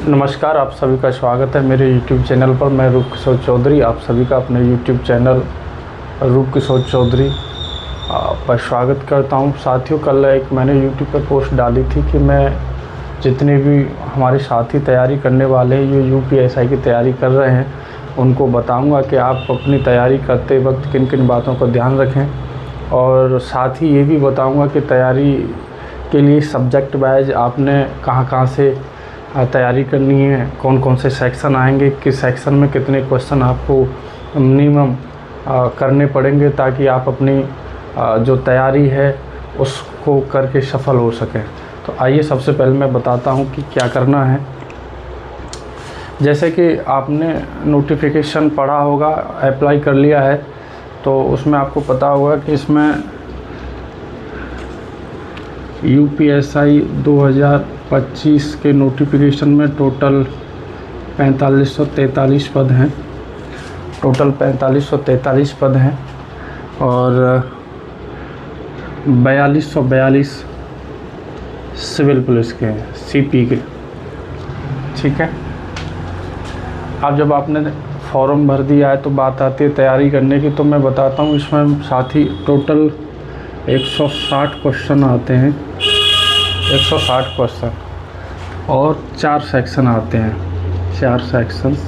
नमस्कार, आप सभी का स्वागत है मेरे YouTube चैनल पर। मैं रूप किशोर चौधरी आप सभी का अपने YouTube चैनल रूप किशोर चौधरी पर स्वागत करता हूं। साथियों, कल एक मैंने YouTube पर पोस्ट डाली थी कि मैं जितने भी हमारे साथी तैयारी करने वाले हैं, जो UPSI की तैयारी कर रहे हैं, उनको बताऊंगा कि आप अपनी तैयारी करते वक्त किन किन बातों का ध्यान रखें। और साथ ही ये भी बताऊँगा कि तैयारी के लिए सब्जेक्ट वाइज आपने कहाँ से तैयारी करनी है, कौन कौन से सेक्शन आएंगे, किस सेक्शन में कितने क्वेश्चन आपको मिनिमम करने पड़ेंगे, ताकि आप अपनी जो तैयारी है उसको करके सफल हो सकें। तो आइए सबसे पहले मैं बताता हूं कि क्या करना है। जैसे कि आपने नोटिफिकेशन पढ़ा होगा, अप्लाई कर लिया है, तो उसमें आपको पता होगा कि इसमें UPSI 2025 के नोटिफिकेशन में टोटल 4543 पद हैं। टोटल 4543 पद हैं और 4242 सिविल पुलिस के हैं, CP के। ठीक है, अब जब आपने फॉर्म भर दिया है तो बात आती है तैयारी करने की। तो मैं बताता हूँ, इसमें साथ ही टोटल 160 क्वेश्चन आते हैं, 160 क्वेश्चन, और 4 सेक्शन आते हैं, 4 सेक्शंस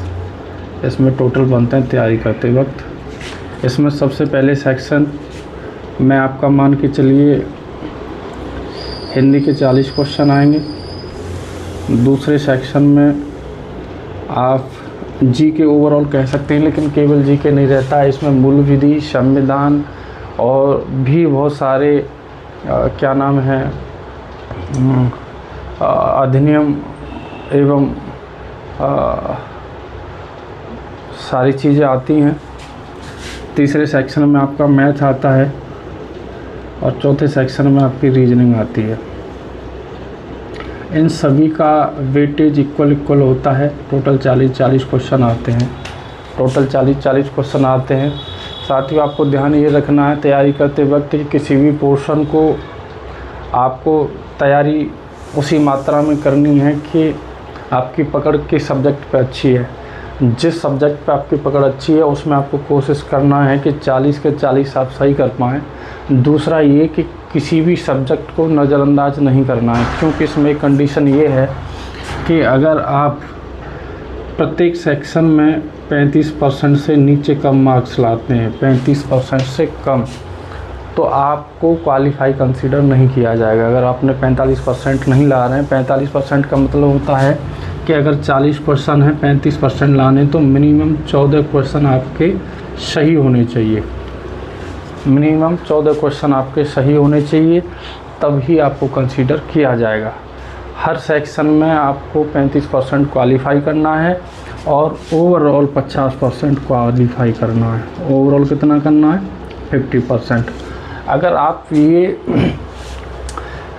इसमें टोटल बनते हैं तैयारी करते वक्त। इसमें सबसे पहले सेक्शन में आपका मान के चलिए हिंदी के 40 क्वेश्चन आएंगे। दूसरे सेक्शन में आप GK ओवरऑल कह सकते हैं, लेकिन केवल GK नहीं रहता है, इसमें मूल विधि, संविधान और भी बहुत सारे क्या नाम है अधिनियम एवं सारी चीज़ें आती हैं। तीसरे सेक्शन में आपका मैथ आता है और चौथे सेक्शन में आपकी रीजनिंग आती है। इन सभी का वेटेज इक्वल होता है। टोटल 40 क्वेश्चन आते हैं, टोटल 40 क्वेश्चन आते हैं। साथ ही आपको ध्यान ये रखना है तैयारी करते वक्त कि किसी भी पोर्शन को आपको तैयारी उसी मात्रा में करनी है कि आपकी पकड़ किस सब्जेक्ट पे अच्छी है। जिस सब्जेक्ट पे आपकी पकड़ अच्छी है उसमें आपको कोशिश करना है कि 40 के 40 आप सही कर पाएँ। दूसरा ये कि किसी भी सब्जेक्ट को नज़रअंदाज नहीं करना है, क्योंकि इसमें एक कंडीशन ये है कि अगर आप प्रत्येक सेक्शन में 35% से नीचे कम मार्क्स लाते हैं, 35% से कम, तो आपको क्वालिफाई कंसीडर नहीं किया जाएगा। अगर आपने 45% नहीं ला रहे हैं, 45% का मतलब होता है कि अगर 40 क्वेश्चन हैं, 35% लाने, तो मिनिमम 14 क्वेश्चन आपके सही होने चाहिए। मिनिमम 14 क्वेश्चन आपके सही होने चाहिए, तभी आपको कंसीडर किया जाएगा। हर सेक्शन में आपको 35% क्वालिफाई करना है और ओवरऑल 50% क्वालिफाई करना है। ओवरऑल कितना करना है? 50%। अगर आप ये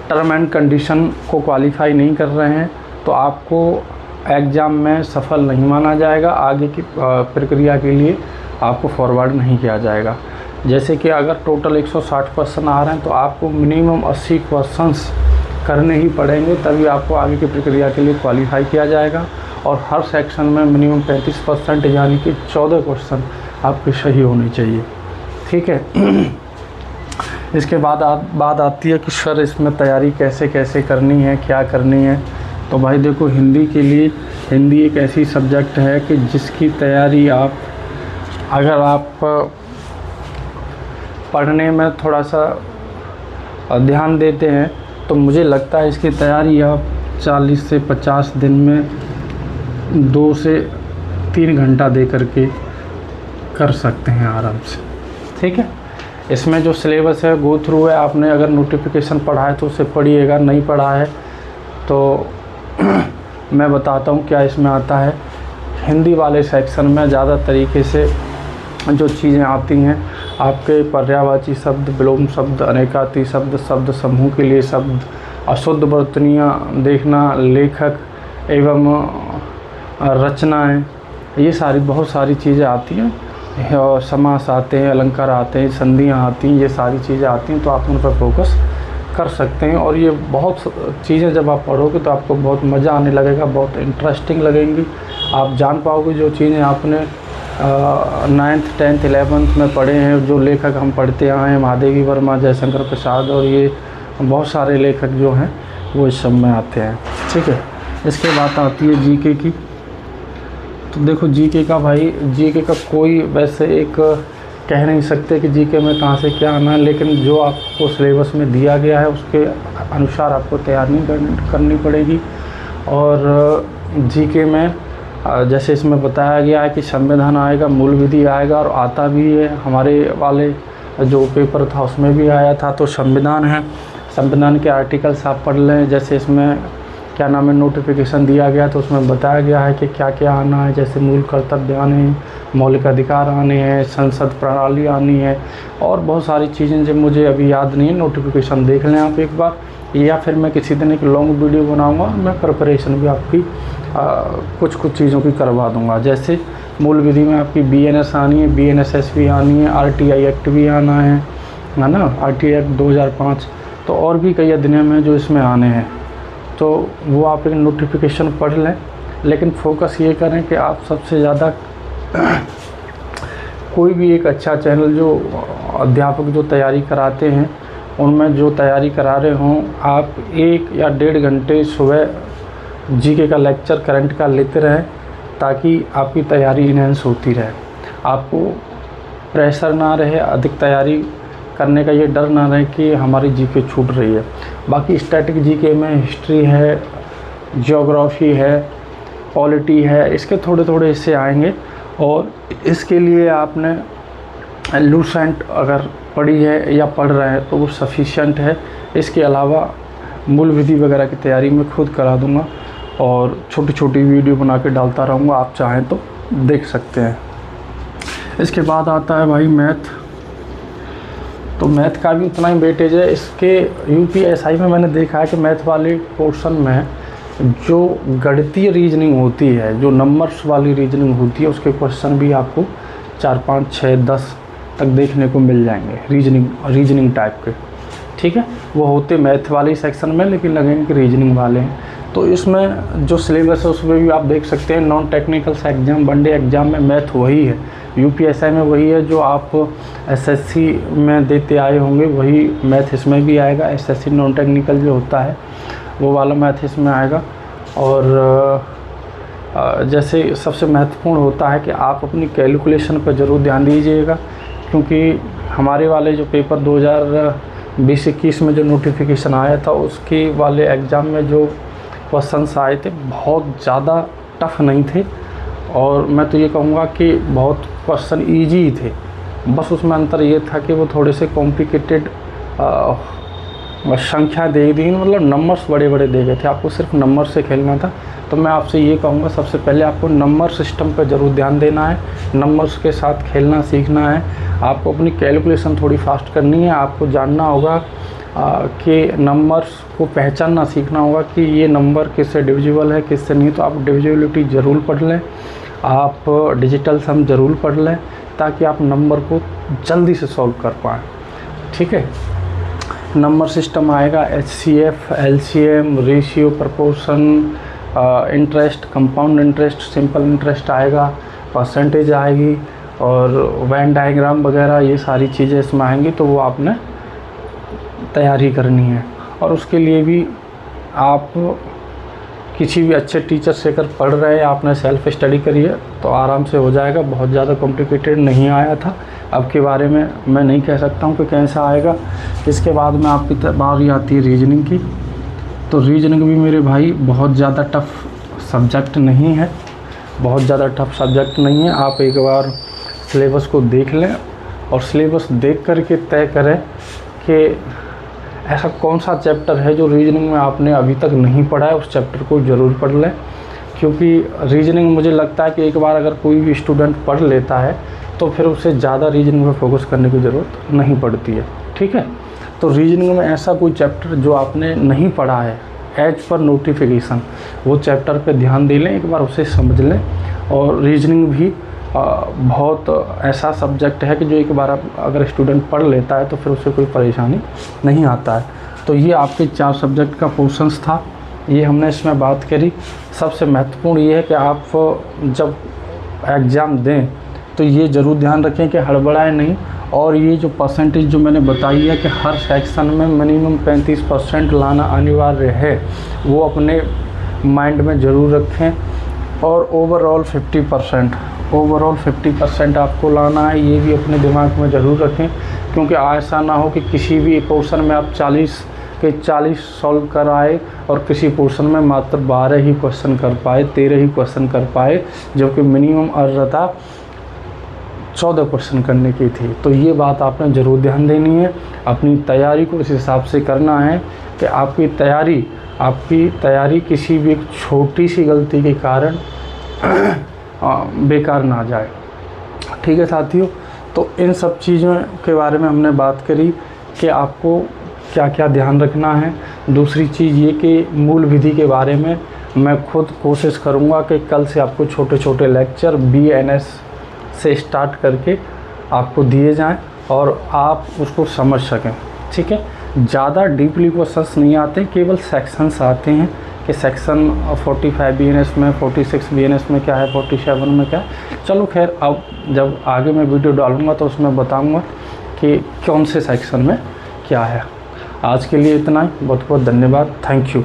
टर्म एंड कंडीशन को क्वालिफाई नहीं कर रहे हैं तो आपको एग्ज़ाम में सफल नहीं माना जाएगा। आगे की प्रक्रिया के लिए आपको फॉरवर्ड नहीं किया जाएगा। जैसे कि अगर टोटल 160 क्वेश्चन आ रहे हैं तो आपको मिनिमम 80 क्वेश्चंस करने ही पड़ेंगे, तभी आपको आगे की प्रक्रिया के लिए क्वालिफाई किया जाएगा। और हर सेक्शन में मिनिमम 35% यानी कि 14 क्वेश्चन आपके सही होने चाहिए। ठीक है। इसके बाद बात आती है कि सर इसमें तैयारी कैसे कैसे करनी है, क्या करनी है। तो भाई देखो, हिंदी के लिए हिंदी एक ऐसी सब्जेक्ट है कि जिसकी तैयारी अगर आप पढ़ने में थोड़ा सा ध्यान देते हैं तो मुझे लगता है इसकी तैयारी आप 40 से 50 दिन में 2 से 3 घंटा दे करके कर सकते हैं आराम से। ठीक है, इसमें जो सिलेबस है गो थ्रू है। आपने अगर नोटिफिकेशन पढ़ा है तो उसे पढ़िएगा, नहीं पढ़ा है तो मैं बताता हूँ क्या इसमें आता है। हिंदी वाले सेक्शन में ज़्यादा तरीके से जो चीज़ें आती हैं, आपके पर्यायवाची शब्द, विलोम शब्द, अनेकार्थी शब्द, शब्द समूह के लिए शब्द, अशुद्ध वर्तनियाँ देखना, लेखक एवं रचनाएँ, ये सारी बहुत सारी चीज़ें आती हैं। और समास आते हैं, अलंकार आते हैं, संधियाँ आती हैं, ये सारी चीज़ें आती हैं, तो आप उन पर फोकस कर सकते हैं। और ये बहुत चीज़ें जब आप पढ़ोगे तो आपको बहुत मज़ा आने लगेगा, बहुत इंटरेस्टिंग लगेंगी। आप जान पाओगे जो चीज़ें आपने 9th 10th 11th में पढ़े हैं, जो लेखक हम पढ़ते आए हैं, महादेवी वर्मा, जयशंकर प्रसाद और ये बहुत सारे लेखक जो हैं वो इस सब में आते हैं। ठीक है, इसके बाद आती है जीके की। तो देखो जीके का भाई, जीके का कोई वैसे एक कह नहीं सकते कि जीके में कहाँ से क्या आना है, लेकिन जो आपको सिलेबस में दिया गया है उसके अनुसार आपको तैयारी करनी पड़ेगी। और जीके में जैसे इसमें बताया गया है कि संविधान आएगा, मूल विधि आएगा, और आता भी है, हमारे वाले जो पेपर था उसमें भी आया था। तो संविधान है, संविधान के आर्टिकल्स आप पढ़ लें। जैसे इसमें क्या नाम है, नोटिफिकेशन दिया गया तो उसमें बताया गया है कि क्या क्या आना है। जैसे मूल कर्तव्य आने हैं, मौलिक अधिकार आने हैं, संसद प्रणाली आनी है, और बहुत सारी चीज़ें जो मुझे अभी याद नहीं है। नोटिफिकेशन देख लें आप एक बार, या फिर मैं किसी दिन एक लॉन्ग वीडियो बनाऊंगा, मैं प्रिपरेशन भी आपकी कुछ चीज़ों की करवा दूंगा। जैसे मूल विधि में आपकी BNS आनी है, BNSS भी आनी है, RTI एक्ट भी आना है ना, RTI एक्ट 2005, तो और भी कई अधिनियम हैं जो इसमें आने हैं। तो वो आप एक नोटिफिकेशन पढ़ लें, लेकिन फोकस ये करें कि आप सबसे ज़्यादा कोई भी एक अच्छा चैनल जो अध्यापक जो तैयारी कराते हैं उनमें जो तैयारी करा रहे हों, आप 1 या 1.5 घंटे सुबह जीके का लेक्चर करंट का लेते रहें, ताकि आपकी तैयारी इनहेंस होती रहे, आपको प्रेशर ना रहे, अधिक तैयारी करने का ये डर ना रहे कि हमारी जीके छूट रही है। बाकी स्टैटिक जीके में हिस्ट्री है, ज्योग्राफी है, पॉलिटी है, इसके थोड़े थोड़े हिस्से आएंगे। और इसके लिए आपने लूसेंट अगर पढ़ी है या पढ़ रहे हैं तो वो सफिशिएंट है। इसके अलावा मूल विधि वगैरह की तैयारी मैं खुद करा दूंगा और छोटी छोटी वीडियो बना के डालता रहूँगा, आप चाहें तो देख सकते हैं। इसके बाद आता है भाई मैथ। तो मैथ का भी उतना ही वेटेज है। इसके UPSI में मैंने देखा है कि मैथ वाले पोर्शन में जो गणितीय रीजनिंग होती है, जो नंबर्स वाली रीजनिंग होती है, उसके क्वेश्चन भी आपको 4 5 6 10 तक देखने को मिल जाएंगे, रीजनिंग टाइप के। ठीक है, वो होते मैथ वाले सेक्शन में, लेकिन लगेंगे कि रीजनिंग वाले हैं। तो इसमें जो सिलेबस है उसमें भी आप देख सकते हैं। Non technical exam, one day exam में मैथ वही है, UPSI में वही है जो आप SSC में देते आए होंगे, वही मैथ इसमें भी आएगा। SSC नॉन टेक्निकल जो होता है वो वाला मैथ इसमें आएगा। और जैसे सबसे महत्वपूर्ण होता है कि आप अपनी कैलकुलेशन पर ज़रूर ध्यान दीजिएगा, क्योंकि हमारे वाले जो पेपर 2020-21 में जो नोटिफिकेशन आया था उसके वाले एग्ज़ाम में जो क्वेश्चंस आए थे बहुत ज़्यादा टफ नहीं थे, और मैं तो ये कहूँगा कि बहुत क्वेश्चन इजी थे। बस उसमें अंतर ये था कि वो थोड़े से कॉम्प्लिकेटेड संख्या दे दी, मतलब नंबर्स बड़े बड़े दे गए थे, आपको सिर्फ नंबर से खेलना था। तो मैं आपसे ये कहूँगा सबसे पहले आपको नंबर सिस्टम पर ज़रूर ध्यान देना है, नंबर्स के साथ खेलना सीखना है। आपको अपनी कैलकुलेशन थोड़ी फास्ट करनी है, आपको जानना होगा कि नंबर्स को पहचानना सीखना होगा कि ये नंबर किससे डिविजिबल है, किससे नहीं। तो आप डिविजिबिलिटी ज़रूर पढ़ लें, आप डिजिटल सम ज़रूर पढ़ लें, ताकि आप नंबर को जल्दी से सॉल्व कर पाएँ। ठीक है, नंबर सिस्टम आएगा HCF, LCM, ratio, proportion, interest, compound interest, simple interest आएगा, परसेंटेज आएगी, और वेन डायग्राम वगैरह ये सारी चीज़ें इसमें आएंगी। तो वो आपने तैयारी करनी है, और उसके लिए भी आप किसी भी अच्छे टीचर से अगर पढ़ रहे हैं, आपने सेल्फ स्टडी करी है तो आराम से हो जाएगा। बहुत ज़्यादा कॉम्प्लिकेटेड नहीं आया था, अब के बारे में मैं नहीं कह सकता हूँ कि कैसा आएगा। इसके बाद में आपकी बारी आती है रीजनिंग की। तो रीजनिंग भी मेरे भाई बहुत ज़्यादा टफ सब्जेक्ट नहीं है, बहुत ज़्यादा टफ सब्जेक्ट नहीं है। आप एक बार सिलेबस को देख लें, और सिलेबस देख कर के तय करें कि ऐसा कौन सा चैप्टर है जो रीजनिंग में आपने अभी तक नहीं पढ़ा है, उस चैप्टर को ज़रूर पढ़ लें। क्योंकि रीजनिंग मुझे लगता है कि एक बार अगर कोई भी स्टूडेंट पढ़ लेता है तो फिर उसे ज़्यादा रीजनिंग में फोकस करने की ज़रूरत नहीं पड़ती है। ठीक है, तो रीजनिंग में ऐसा कोई चैप्टर जो आपने नहीं पढ़ा है एज पर नोटिफिकेशन, वो चैप्टर पे ध्यान दे लें, एक बार उसे समझ लें। और रीजनिंग भी बहुत ऐसा सब्जेक्ट है कि जो एक बार अगर स्टूडेंट पढ़ लेता है तो फिर उसे कोई परेशानी नहीं आता है। तो ये आपके 4 सब्जेक्ट का पोर्शंस था, ये हमने इसमें बात करी। सबसे महत्वपूर्ण ये है कि आप जब एग्ज़ाम दें तो ये ज़रूर ध्यान रखें कि हड़बड़ाएं नहीं, और ये जो परसेंटेज जो मैंने बताई है कि हर सेक्शन में मिनिमम 35% लाना अनिवार्य है, वो अपने माइंड में ज़रूर रखें। और ओवरऑल 50% आपको लाना है, ये भी अपने दिमाग में ज़रूर रखें, क्योंकि ऐसा ना हो कि किसी भी पोर्शन में आप 40 के 40 सॉल्व कर आए और किसी पोर्शन में मात्र 12 ही क्वेश्चन कर पाए, 13 ही क्वेश्चन कर पाए, जबकि मिनिमम अर्हता 14 क्वेश्चन करने की थी। तो ये बात आपने ज़रूर ध्यान देनी है। अपनी तैयारी को इस हिसाब से करना है कि आपकी तैयारी किसी भी एक छोटी सी गलती के कारण बेकार ना जाए। ठीक है साथियों, तो इन सब चीज़ों के बारे में हमने बात करी कि आपको क्या क्या ध्यान रखना है। दूसरी चीज़ ये कि मूल विधि के बारे में मैं खुद कोशिश करूँगा कि कल से आपको छोटे छोटे लेक्चर BNS से स्टार्ट करके आपको दिए जाएं और आप उसको समझ सकें। ठीक है, ज़्यादा डीपली क्वेश्चंस नहीं आते, केवल सेक्शंस आते हैं कि सेक्शन 45 BNS में, 46 BNS में क्या है, 47 में क्या है। चलो खैर, अब जब आगे मैं वीडियो डालूँगा तो उसमें बताऊँगा कि कौन से सेक्शन में क्या है। आज के लिए इतना ही, बहुत बहुत धन्यवाद, थैंक यू।